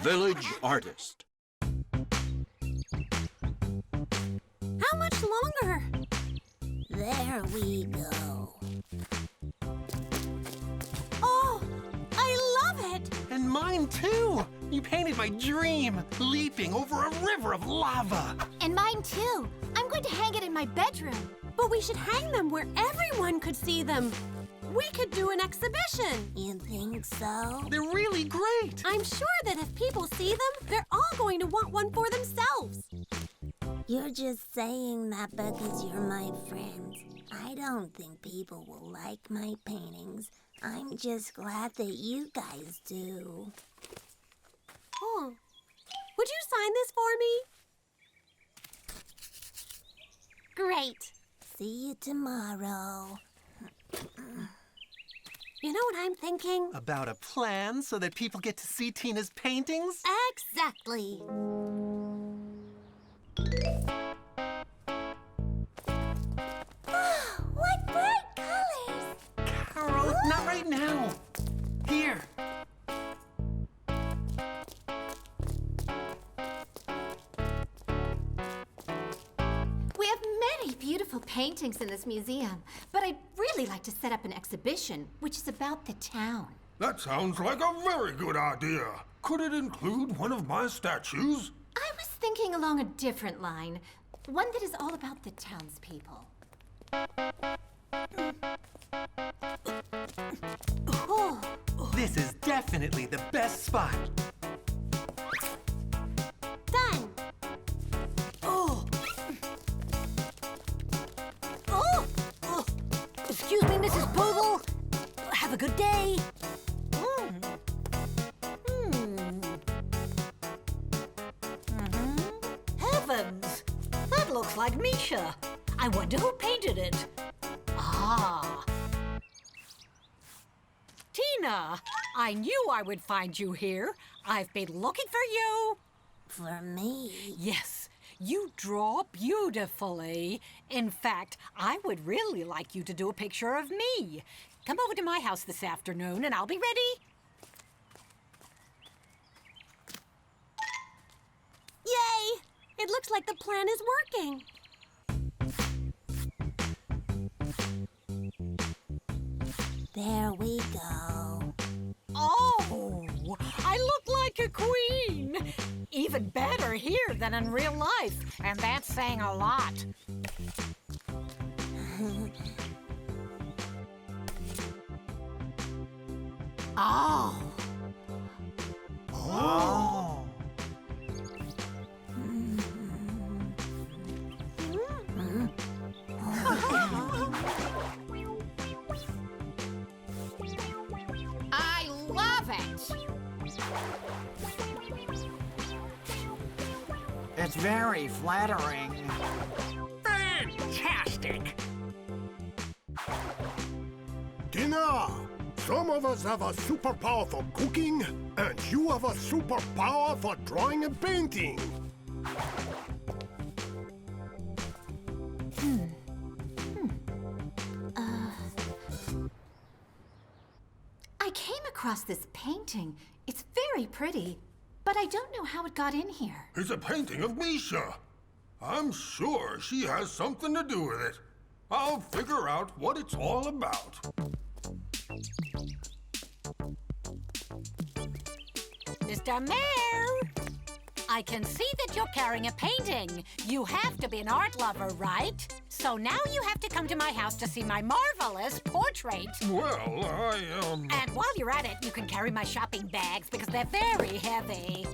village artist. How much longer? There we go. Oh, I love it! And mine too! You painted my dream, leaping over a river of lava. And mine too. I'm going to hang it in my bedroom. But we should hang them where everyone could see them. We could do an exhibition. You think so? They're really great. I'm sure that if people see them, they're all going to want one for themselves. You're just saying that because you're my friend. I don't think people will like my paintings. I'm just glad that you guys do. Oh, would you sign this for me? Great. See you tomorrow. You know what I'm thinking? About a plan so that people get to see Tina's paintings? Exactly. What bright colors! Carol, not right now. Here. We have many beautiful paintings in this museum, but I'd really like to set up an exhibition, which is about the town. That sounds like a very good idea. Could it include one of my statues? I was thinking along a different line, one that is all about the townspeople. Oh, This is definitely the best spot. done. Oh. Oh. Oh. Excuse me, Mrs. Poodle. Have a good day. Heavens! That looks like Misha. I wonder who painted it. Ah. Tina, I knew I would find you here. I've been looking for you. For me? Yes, you draw beautifully. In fact, I would really like you to do a picture of me. Come over to my house this afternoon and I'll be ready. Yay! It looks like the plan is working. There we go. Oh, I look like a queen. Even better here than in real life, and that's saying a lot. Oh. Oh. I love it! It's very flattering. Fantastic! Tina, some of us have a superpower for cooking, and you have a superpower for drawing and painting. I came across this painting. It's very pretty, but I don't know how it got in here. It's a painting of Misha. I'm sure she has something to do with it. I'll figure out what it's all about. Mr. Mayor, I can see that you're carrying a painting. You have to be an art lover, right? So now you have to come to my house to see my marvelous portrait. Well, And while you're at it, you can carry my shopping bags because they're very heavy.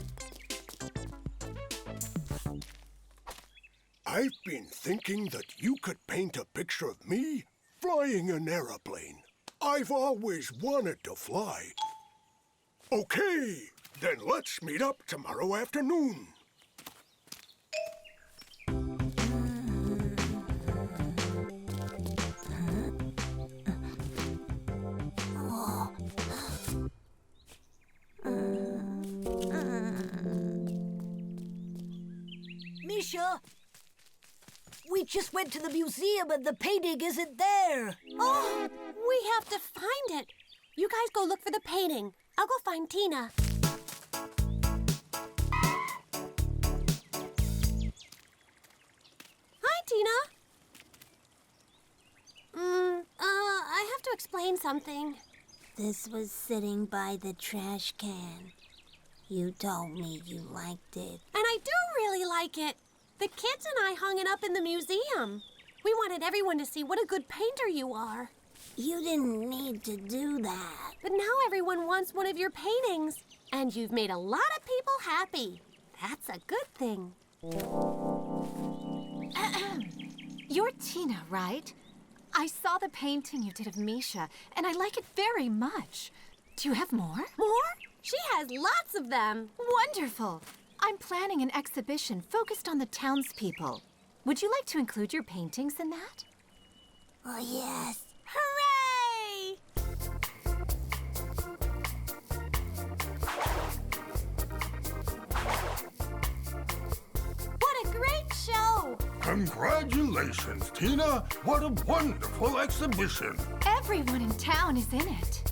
I've been thinking that you could paint a picture of me flying an aeroplane. I've always wanted to fly. Okay, then let's meet up tomorrow afternoon. Misha, we just went to the museum and the painting isn't there. Oh, we have to find it. You guys go look for the painting. I'll go find Tina. explain something? This was sitting by the trash can. You told me you liked it. And I do really like it. The kids and I hung it up in the museum. We wanted everyone to see what a good painter you are. You didn't need to do that. But now everyone wants one of your paintings. And you've made a lot of people happy. That's a good thing. You're Tina, right? I saw the painting you did of Misha, and I like it very much. Do you have more? More? She has lots of them. Wonderful. I'm planning an exhibition focused on the townspeople. Would you like to include your paintings in that? Oh, yes. Hooray! What a great show! Congratulations, Tina. What a wonderful exhibition. Everyone in town is in it.